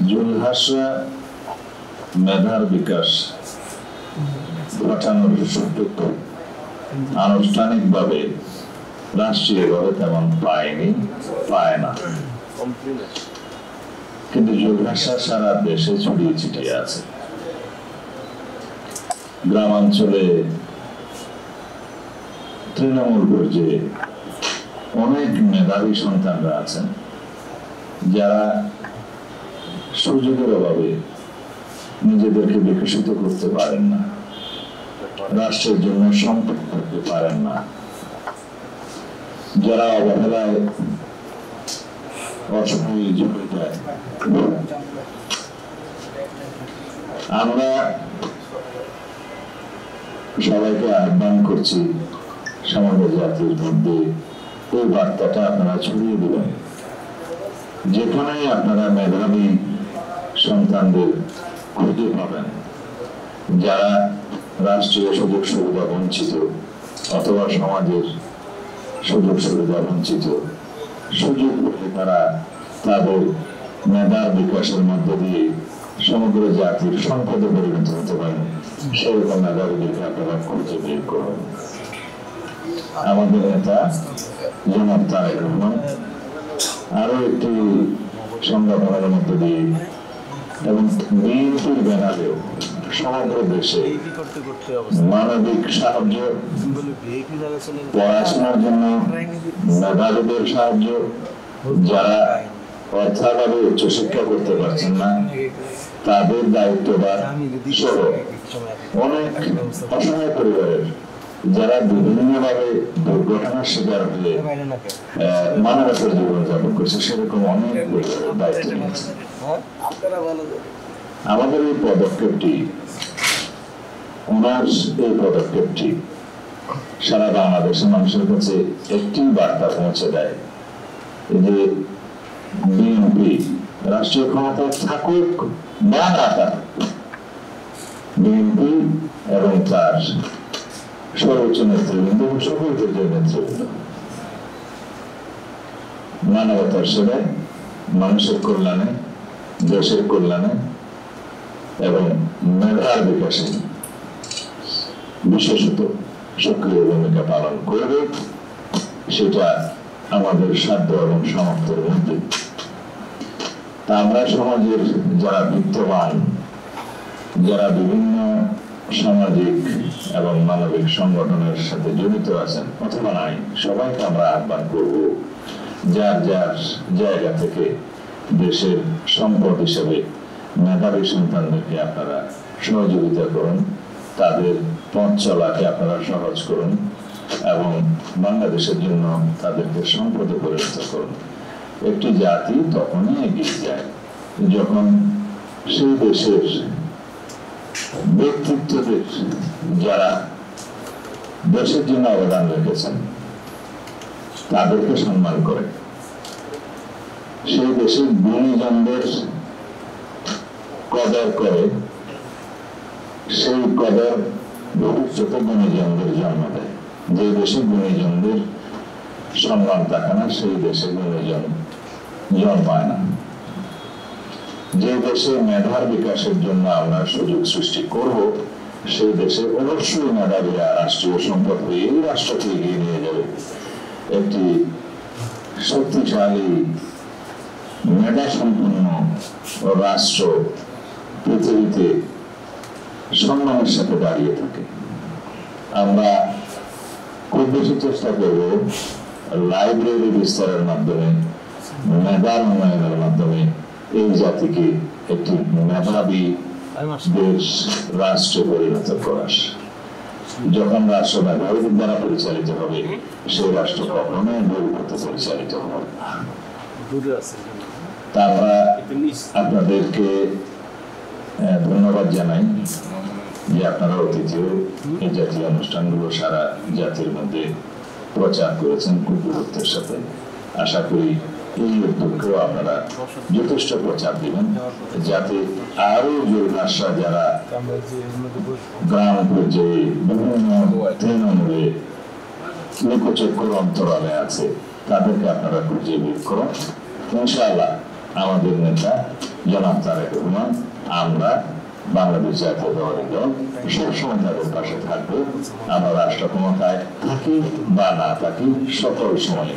জুলহাসরা মেধার বিকাশ ঘটানোর সুযোগ আনুষ্ঠানিকভাবে রাষ্ট্রীয়ভাবে তেমন পায় না, কিন্তু জুলহাসা সারা দেশে ছড়িয়ে ছিটিয়ে আছে। গ্রামাঞ্চলে তৃণমূল পর্যায়ে অনেক মেধাবী সন্তানরা আছেন যারা সুযোগের অভাবে নিজেদেরকে বিকশিত করতে পারেন না, রাষ্ট্রের জন্য সম্পদ করতে পারেন না, যারা অবহেলায় অসময়ে ঝুঁকে যায়। আমরা সবাইকে আহ্বান করছি সমগ্র জাতির মধ্যে এই বার্তাটা আপনারা ছড়িয়ে দেবেন। যেখানে আপনারা মেধাবী সন্তানদের খুঁজে পাবেন যারা রাষ্ট্রীয় সুযোগ সুবিধা বঞ্চিত অথবা সমাজের সুযোগ সুবিধা বঞ্চিত, সুযোগ পেলে তারা তাদের মেধার বিকাশের মধ্য দিয়ে সমগ্র জাতির সম্পদে পরিণত হতে পারেন, সেরকম মেধাবীদেরকে আপনারা খুঁজে বের করবেন। আমাদের নেতা জনাব তারেক রহমান আরো একটি সংগঠনের মধ্য দিয়ে এবং বিএনপির ব্যানারেও সমগ্র দেশে মানবিক সাহায্য, পড়াশোনার জন্য মেধাবীদের সাহায্য, যারা অর্থাভাবে উচ্চশিক্ষা করতে পারছেন না তাদের দায়িত্বভার সহ অনেক অসহায় পরিবারের যারা বিভিন্নভাবে দুর্ঘটনার শিকার হয়ে মানবতার জীবনযাপন করছে সেরকম অনেক পরিবারের দায়িত্ব নিয়েছে। আমাদের এই পদক্ষেপটি, ওনার এই পদক্ষেপটি সারা বাংলাদেশের মানুষের কাছে একটি বার্তা পৌঁছে দেয় যে বিএনপি রাষ্ট্রীয় ক্ষমতায় থাকুক বা না থাকুক, বিএনপি এবং তার সর্বোচ্চ নেতৃবৃন্দ এবং সকল পর্যায়ের নেতৃবৃন্দ মানবতার সেবায়, মানুষের কল্যাণে, দেশের কল্যাণে এবং মেধার বিকাশে বিশেষত সক্রিয় ভূমিকা পালন করবে, সেটা আমাদের সাধ্য এবং সামর্থ্যের মধ্যে। তা আমরা সমাজের যারা বিত্তবান, যারা বিভিন্ন সামাজিক এবং মানবিক সংগঠনের সাথে জড়িত আছেন অথবা নাই, সবাইকে আমরা আহ্বান করব যার যার জায়গা থেকে দেশের সম্পদ হিসেবে মেধাবী সন্তানদেরকে আপনারা সহযোগিতা করুন, তাদের পথ চলাকে আপনারা সহজ করুন এবং বাংলাদেশের জন্য তাদেরকে সম্পদে পরিণত করুন। একটি জাতি তখনই এগিয়ে যায় যখন সেই দেশের ব্যক্তিত্বদের যারা দেশের জন্য অবদান রেখেছেন তাদেরকে সম্মান করে, সেই দেশের গুণীজনদের কদর করে, সেই কদর ভবিষ্যতে গুণীজনদের জন্ম দেয়। যে দেশে গুণীজনদের সম্মান থাকে না সেই দেশে গুণীজন জন্মায় না। যে দেশে মেধার বিকাশের জন্য আমরা সুযোগ সৃষ্টি করব সেই দেশে অবশ্যই মেধাবীরা রাষ্ট্রীয় সম্পদ হয়ে এই রাষ্ট্রকে এগিয়ে নিয়ে যাবে। একটি শক্তিশালী মেধা সম্পন্ন রাষ্ট্র পৃথিবীতে সম্মানের সাথে দাঁড়িয়ে থাকে। আমরা খুব বেশি চেষ্টা করব লাইব্রেরি বিস্তারের মাধ্যমে, মেধার উন্নয়নের মাধ্যমে এই জাতিকে একটি মেধাবী দেশ রাষ্ট্রে পরিণত করার। যখন রাষ্ট্র মেধাবীদের দ্বারা পরিচালিত হবে সেই রাষ্ট্র কখনোই ভুলপথে পরিচালিত হবে না। তা আমরা আপনাদেরকে ধন্যবাদ জানাই যে আপনারা অতিথিও এই জাতীয় অনুষ্ঠানগুলো সারা জাতির মধ্যে প্রচার করেছেন খুব গুরুত্বের সাথে। আশা করি এই উদ্যোগকেও আপনারা যথেষ্ট প্রচার দিবেন যাতে আরো জুলহাসরা যারা গ্রাম পর্যায়ে বিভিন্ন তৃণমূলে লোকচক্ষুর অন্তরালে আছে তাদেরকে আপনারা খুঁজে বের করুন। ইনশাআল্লাহ আমাদের নেতা জনাব তারেক রহমান, আমরা বাংলাদেশ জাতীয়তাবাদী দল সবসময় তাদের পাশে থাকবো। আমরা রাষ্ট্র ক্ষমতায় থাকি বা না থাকি সকল সময়